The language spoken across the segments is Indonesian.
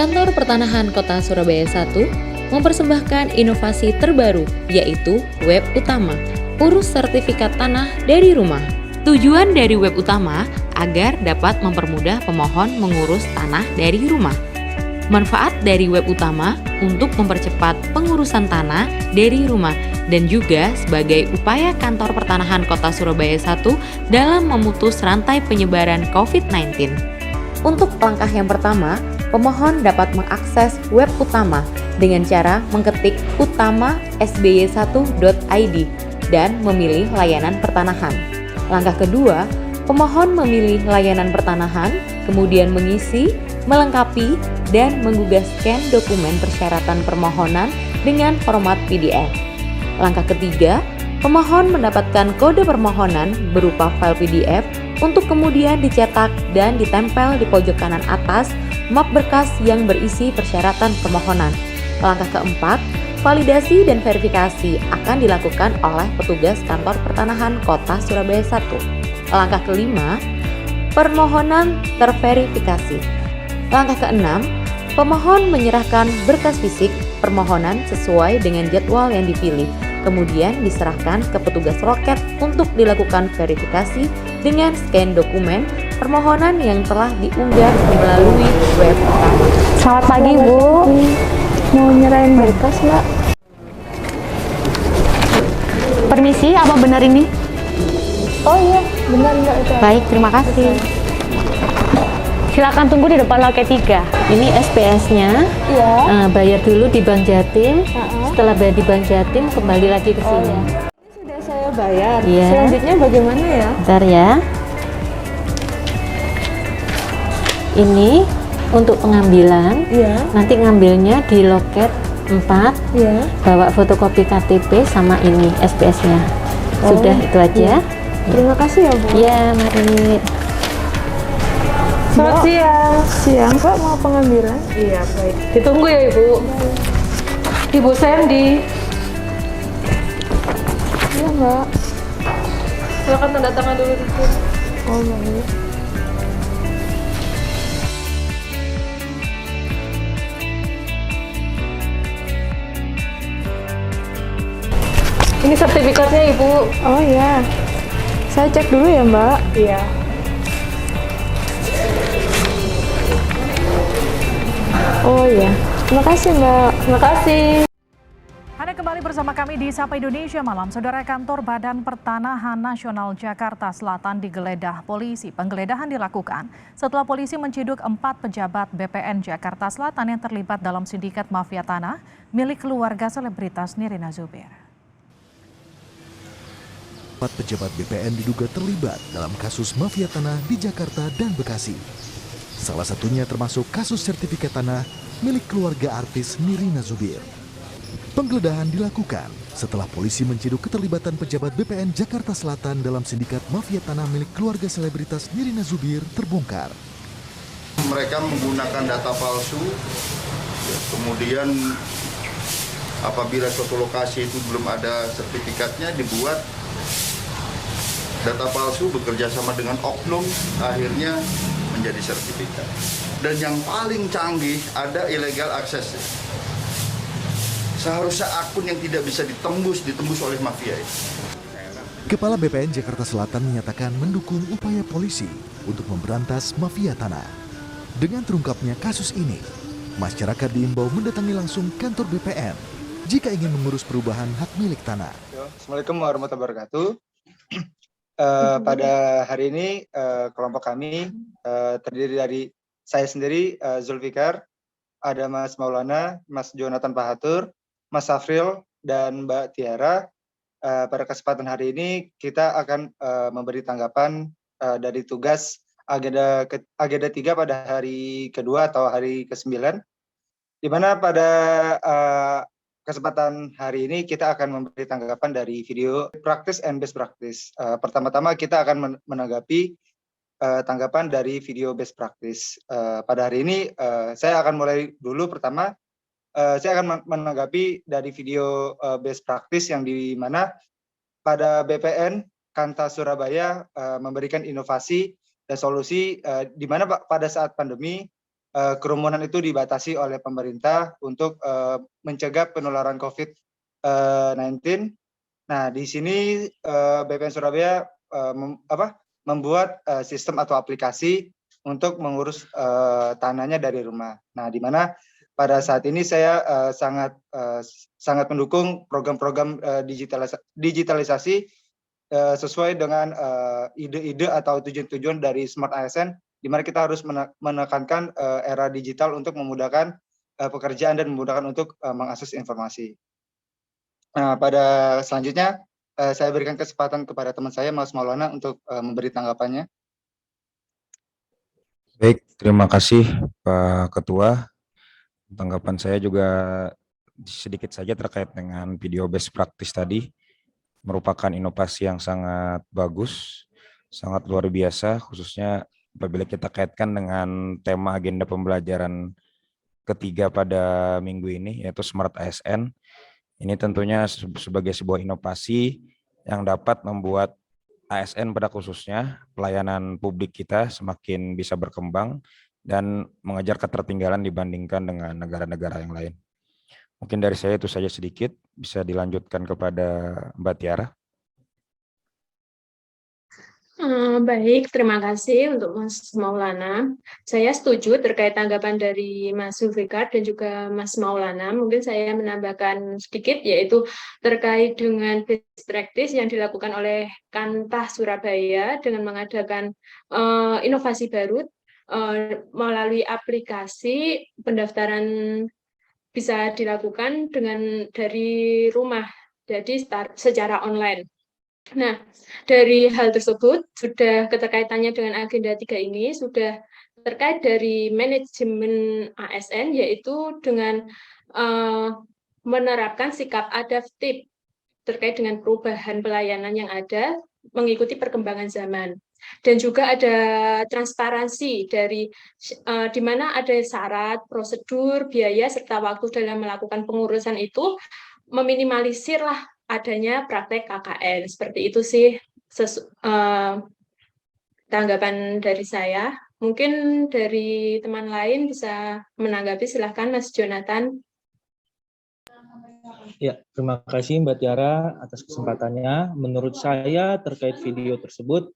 Kantor Pertanahan Kota Surabaya 1 mempersembahkan inovasi terbaru, yaitu Web Utama, urus sertifikat tanah dari rumah. Tujuan dari Web Utama agar dapat mempermudah pemohon mengurus tanah dari rumah. Manfaat dari Web Utama untuk mempercepat pengurusan tanah dari rumah dan juga sebagai upaya Kantor Pertanahan Kota Surabaya 1 dalam memutus rantai penyebaran COVID-19. Untuk langkah yang pertama, pemohon dapat mengakses Web Utama dengan cara mengetik utama.sby1.id dan memilih layanan pertanahan. Langkah kedua, pemohon memilih layanan pertanahan, kemudian mengisi, melengkapi, dan menggugah scan dokumen persyaratan permohonan dengan format PDF. Langkah ketiga, pemohon mendapatkan kode permohonan berupa file PDF untuk kemudian dicetak dan ditempel di pojok kanan atas map berkas yang berisi persyaratan permohonan. Langkah keempat, validasi dan verifikasi akan dilakukan oleh petugas Kantor Pertanahan Kota Surabaya 1. Langkah kelima, permohonan terverifikasi. Langkah keenam, pemohon menyerahkan berkas fisik permohonan sesuai dengan jadwal yang dipilih, kemudian diserahkan ke petugas loket untuk dilakukan verifikasi dengan scan dokumen permohonan yang telah diunggah melalui web utama. Selamat pagi, Bu. Mau nyerahin berkas, Mbak? Permisi, apa benar ini? Oh iya, benar Mbak itu. Baik, terima kasih. Silakan tunggu di depan loket 3. Ini SPS-nya. Iya. Bayar dulu di Bank Jatim. Setelah bayar di Bank Jatim, kembali lagi ke sini. Ini sudah saya bayar. Iya. Selanjutnya bagaimana ya? Bentar ya. Ini untuk pengambilan. Iya. Nanti ngambilnya di loket 4. Iya. Bawa fotokopi KTP sama ini SPS-nya. Sudah itu aja. Iya. Terima kasih ya, Bu. Iya, mari. Selamat siang. Siang, Pak, mau pengambilan? Iya, baik. Ditunggu ya, Ibu. Ibu Sandy. Iya, Mbak. Silakan tanda tangan dulu di sini. Oh, baik. Ini sertifikatnya, Ibu. Oh iya. Saya cek dulu ya, Mbak. Iya. Oh iya. Terima kasih, Mbak. Terima kasih. Anda kembali bersama kami di Sapa Indonesia Malam. Saudara, Kantor Badan Pertanahan Nasional Jakarta Selatan digeledah polisi. Penggeledahan dilakukan setelah polisi menciduk 4 pejabat BPN Jakarta Selatan yang terlibat dalam sindikat mafia tanah milik keluarga selebritas Nirina Zubir. 4 pejabat BPN diduga terlibat dalam kasus mafia tanah di Jakarta dan Bekasi. Salah satunya termasuk kasus sertifikat tanah milik keluarga artis Nirina Zubir. Penggeledahan dilakukan setelah polisi menciduk keterlibatan pejabat BPN Jakarta Selatan dalam sindikat mafia tanah milik keluarga selebritas Nirina Zubir terbongkar. Mereka menggunakan data palsu, kemudian apabila suatu lokasi itu belum ada sertifikatnya dibuat data palsu bekerja sama dengan oknum, akhirnya menjadi sertifikat. Dan yang paling canggih ada illegal access. Seharusnya akun yang tidak bisa ditembus oleh mafia itu. Kepala BPN Jakarta Selatan menyatakan mendukung upaya polisi untuk memberantas mafia tanah. Dengan terungkapnya kasus ini, masyarakat diimbau mendatangi langsung kantor BPN jika ingin mengurus perubahan hak milik tanah. Assalamualaikum warahmatullahi wabarakatuh. Pada hari ini kelompok kami terdiri dari saya sendiri, Zulfikar, ada Mas Maulana, Mas Jonathan Pahatur, Mas Safril, dan Mbak Tiara. Pada kesempatan hari ini kita akan memberi tanggapan dari tugas agenda 3 pada hari kedua atau hari ke-9, di mana pada kesempatan hari ini kita akan memberi tanggapan dari video practice and best practice. Pertama-tama kita akan menanggapi tanggapan dari video best practice. Pada hari ini saya akan mulai dulu. Pertama, saya akan menanggapi dari video best practice yang di mana pada BPN Kanta Surabaya memberikan inovasi dan solusi di mana pada saat pandemi kerumunan itu dibatasi oleh pemerintah untuk mencegah penularan COVID-19. Nah, di sini BPN Surabaya membuat sistem atau aplikasi untuk mengurus tanahnya dari rumah. Nah, di mana pada saat ini saya sangat mendukung program-program digitalisasi sesuai dengan ide-ide atau tujuan-tujuan dari Smart ASN, di mana kita harus menekankan era digital untuk memudahkan pekerjaan dan memudahkan untuk mengakses informasi. Nah, pada selanjutnya saya berikan kesempatan kepada teman saya, Mas Maulana, untuk memberi tanggapannya. Baik, terima kasih Pak Ketua. Tanggapan saya juga sedikit saja terkait dengan video best practice tadi. Merupakan inovasi yang sangat bagus, sangat luar biasa, khususnya apabila kita kaitkan dengan tema agenda pembelajaran ketiga pada minggu ini, yaitu Smart ASN. Ini tentunya sebagai sebuah inovasi yang dapat membuat ASN pada khususnya pelayanan publik kita semakin bisa berkembang dan mengejar ketertinggalan dibandingkan dengan negara-negara yang lain. Mungkin dari saya itu saja sedikit, bisa dilanjutkan kepada Mbak Tiara. Baik, terima kasih untuk Mas Maulana. Saya setuju terkait tanggapan dari Mas Zulfikar dan juga Mas Maulana. Mungkin saya menambahkan sedikit, yaitu terkait dengan best practice yang dilakukan oleh Kantah Surabaya dengan mengadakan inovasi baru melalui aplikasi pendaftaran bisa dilakukan dari rumah, jadi secara online. Nah, dari hal tersebut sudah keterkaitannya dengan agenda 3 ini sudah terkait dari manajemen ASN, yaitu dengan menerapkan sikap adaptif terkait dengan perubahan pelayanan yang ada mengikuti perkembangan zaman. Dan juga ada transparansi dari di mana ada syarat, prosedur, biaya, serta waktu dalam melakukan pengurusan itu meminimalisirlah adanya praktek KKN. Seperti itu sih tanggapan dari saya. Mungkin dari teman lain bisa menanggapi, silahkan Mas Jonathan. Ya, terima kasih Mbak Tiara atas kesempatannya. Menurut saya terkait video tersebut,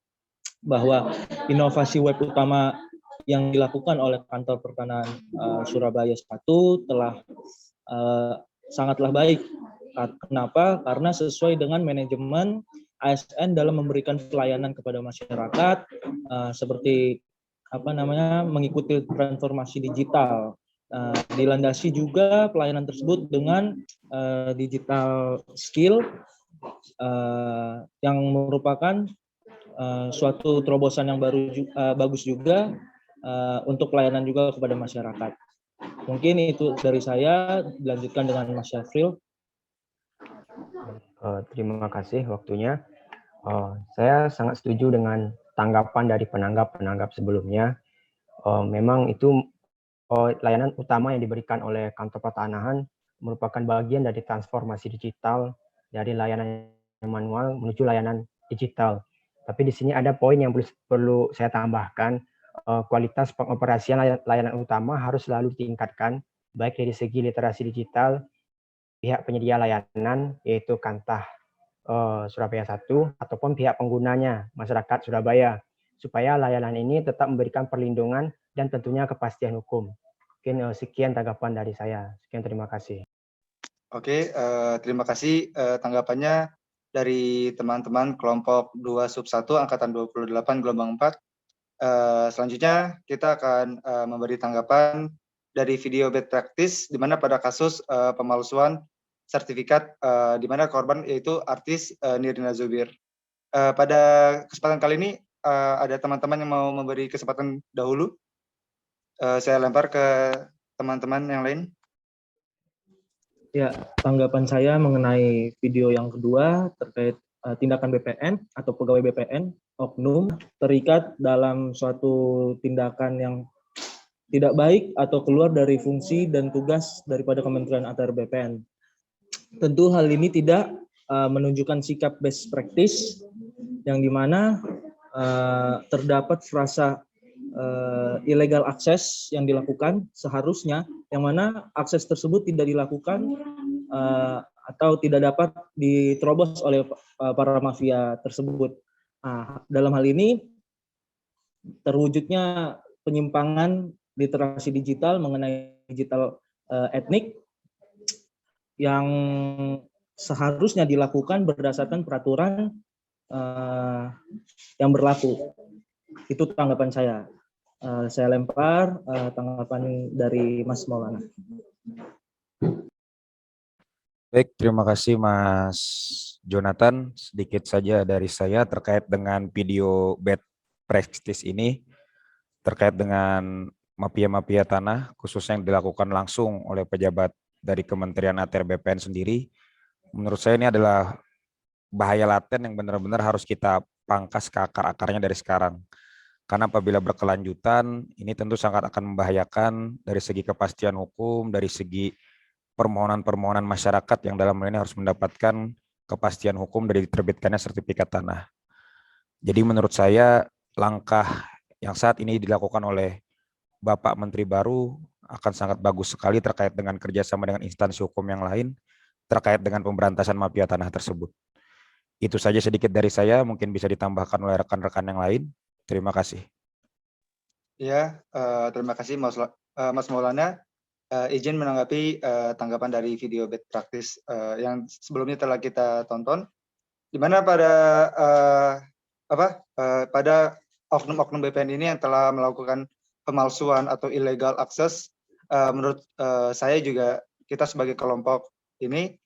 bahwa inovasi web utama yang dilakukan oleh Kantor Pertanahan Surabaya 1 telah sangatlah baik. Kenapa? Karena sesuai dengan manajemen ASN dalam memberikan pelayanan kepada masyarakat, seperti mengikuti transformasi digital. Dilandasi juga pelayanan tersebut dengan digital skill yang merupakan suatu terobosan yang bagus juga untuk pelayanan juga kepada masyarakat. Mungkin itu dari saya, dilanjutkan dengan Mas Syafril. Terima kasih waktunya. Saya sangat setuju dengan tanggapan dari penanggap sebelumnya. Memang itu layanan utama yang diberikan oleh Kantor Pertanahan merupakan bagian dari transformasi digital dari layanan manual menuju layanan digital. Tapi di sini ada poin yang perlu saya tambahkan, kualitas pengoperasian layanan utama harus selalu ditingkatkan, baik dari segi literasi digital, pihak penyedia layanan, yaitu Kantah Surabaya 1, ataupun pihak penggunanya, masyarakat Surabaya, supaya layanan ini tetap memberikan perlindungan dan tentunya kepastian hukum. Mungkin sekian tanggapan dari saya. Sekian, terima kasih. Oke, terima kasih tanggapannya dari teman-teman kelompok 2 sub 1 angkatan 28 gelombang 4. Selanjutnya kita akan memberi tanggapan dari video best practice di mana pada kasus pemalsuan sertifikat di mana korban yaitu artis Nirina Zubir. Pada kesempatan kali ini ada teman-teman yang mau memberi kesempatan dahulu. Saya lempar ke teman-teman yang lain. Ya, tanggapan saya mengenai video yang kedua terkait tindakan BPN atau pegawai BPN, oknum, terikat dalam suatu tindakan yang tidak baik atau keluar dari fungsi dan tugas daripada Kementerian atau BPN. Tentu hal ini tidak menunjukkan sikap best practice yang dimana terdapat frasa illegal akses yang dilakukan seharusnya, yang mana akses tersebut tidak dilakukan atau tidak dapat diterobos oleh para mafia tersebut. Nah, dalam hal ini terwujudnya penyimpangan literasi digital mengenai digital etnik yang seharusnya dilakukan berdasarkan peraturan yang berlaku. Itu tanggapan saya. Saya lempar tanggapan dari Mas Maulana. Baik, terima kasih Mas Jonathan. Sedikit saja dari saya terkait dengan video bad practice ini, terkait dengan mafia-mafia tanah, khususnya yang dilakukan langsung oleh pejabat dari Kementerian ATR BPN sendiri. Menurut saya ini adalah bahaya laten yang benar-benar harus kita pangkas ke akar-akarnya dari sekarang. Karena apabila berkelanjutan, ini tentu sangat akan membahayakan dari segi kepastian hukum, dari segi permohonan-permohonan masyarakat yang dalam hal ini harus mendapatkan kepastian hukum dari diterbitkannya sertifikat tanah. Jadi menurut saya langkah yang saat ini dilakukan oleh Bapak Menteri baru akan sangat bagus sekali terkait dengan kerjasama dengan instansi hukum yang lain terkait dengan pemberantasan mafia tanah tersebut. Itu saja sedikit dari saya, mungkin bisa ditambahkan oleh rekan-rekan yang lain. Terima kasih. Ya, terima kasih Mas Maulana. Izin menanggapi tanggapan dari video bad practice yang sebelumnya telah kita tonton, di mana pada oknum-oknum BPN ini yang telah melakukan pemalsuan atau illegal access, menurut saya juga kita sebagai kelompok ini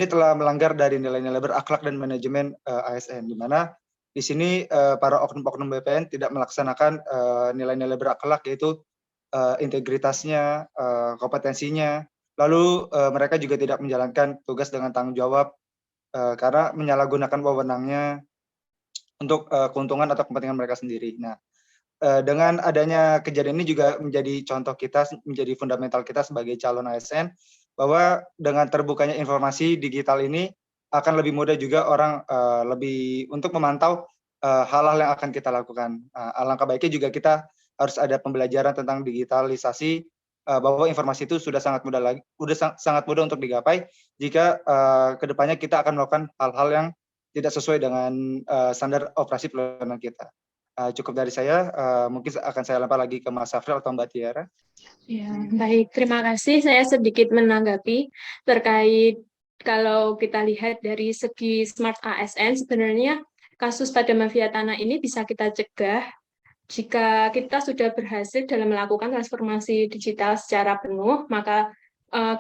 telah melanggar dari nilai-nilai berakhlak dan manajemen ASN, di mana di sini para oknum-oknum BPN tidak melaksanakan nilai-nilai berakhlak, yaitu integritasnya, kompetensinya, lalu mereka juga tidak menjalankan tugas dengan tanggung jawab karena menyalahgunakan wewenangnya untuk keuntungan atau kepentingan mereka sendiri. Nah, dengan adanya kejadian ini juga menjadi contoh kita, menjadi fundamental kita sebagai calon ASN, bahwa dengan terbukanya informasi digital ini akan lebih mudah juga orang lebih untuk memantau hal-hal yang akan kita lakukan. Alangkah baiknya juga kita harus ada pembelajaran tentang digitalisasi, bahwa informasi itu sudah sangat mudah untuk digapai jika kedepannya kita akan melakukan hal-hal yang tidak sesuai dengan standar operasi pelayanan kita. Cukup dari saya, mungkin akan saya lempar lagi ke Mas Safril atau Mbak Tiara. Ya, baik. Terima kasih. Saya sedikit menanggapi terkait kalau kita lihat dari segi Smart ASN, sebenarnya kasus pada mafia tanah ini bisa kita cegah jika kita sudah berhasil dalam melakukan transformasi digital secara penuh, maka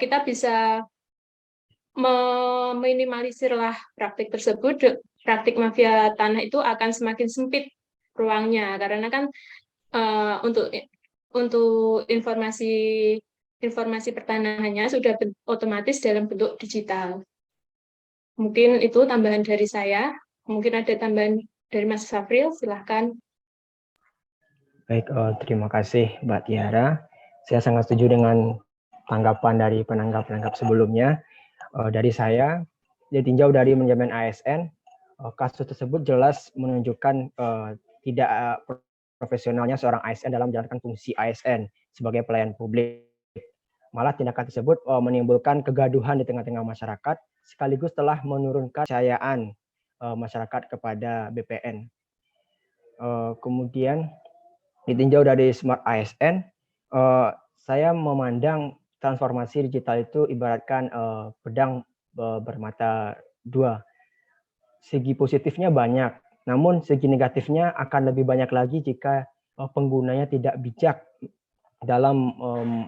kita bisa meminimalisirlah praktik tersebut. Praktik mafia tanah itu akan semakin sempit ruangnya, karena kan untuk informasi pertanahannya sudah otomatis dalam bentuk digital. Mungkin itu tambahan dari saya. Mungkin ada tambahan dari Mas Safril, silahkan. Baik, terima kasih Mbak Tiara. Saya sangat setuju dengan tanggapan dari penanggap-penanggap sebelumnya. Dari saya, ditinjau dari manajemen ASN, kasus tersebut jelas menunjukkan tidak profesionalnya seorang ASN dalam menjalankan fungsi ASN sebagai pelayan publik. Malah tindakan tersebut menimbulkan kegaduhan di tengah-tengah masyarakat, sekaligus telah menurunkan kepercayaan masyarakat kepada BPN. Kemudian ditinjau dari Smart ASN, saya memandang transformasi digital itu ibaratkan pedang bermata dua. Segi positifnya banyak, namun segi negatifnya akan lebih banyak lagi jika penggunanya tidak bijak dalam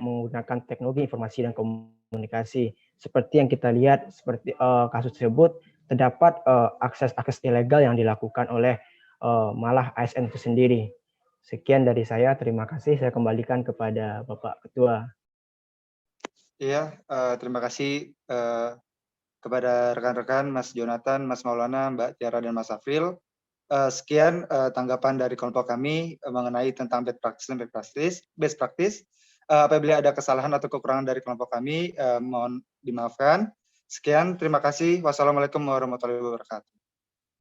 menggunakan teknologi informasi dan komunikasi. Seperti yang kita lihat, seperti kasus tersebut, terdapat akses ilegal yang dilakukan oleh malah ASN itu sendiri. Sekian dari saya, terima kasih. Saya kembalikan kepada Bapak Ketua. Iya, terima kasih kepada rekan-rekan Mas Jonathan, Mas Maulana, Mbak Tiara, dan Mas Safril. Sekian tanggapan dari kelompok kami mengenai tentang best practice. Apabila ada kesalahan atau kekurangan dari kelompok kami, mohon dimaafkan. Sekian, terima kasih. Wassalamualaikum warahmatullahi wabarakatuh.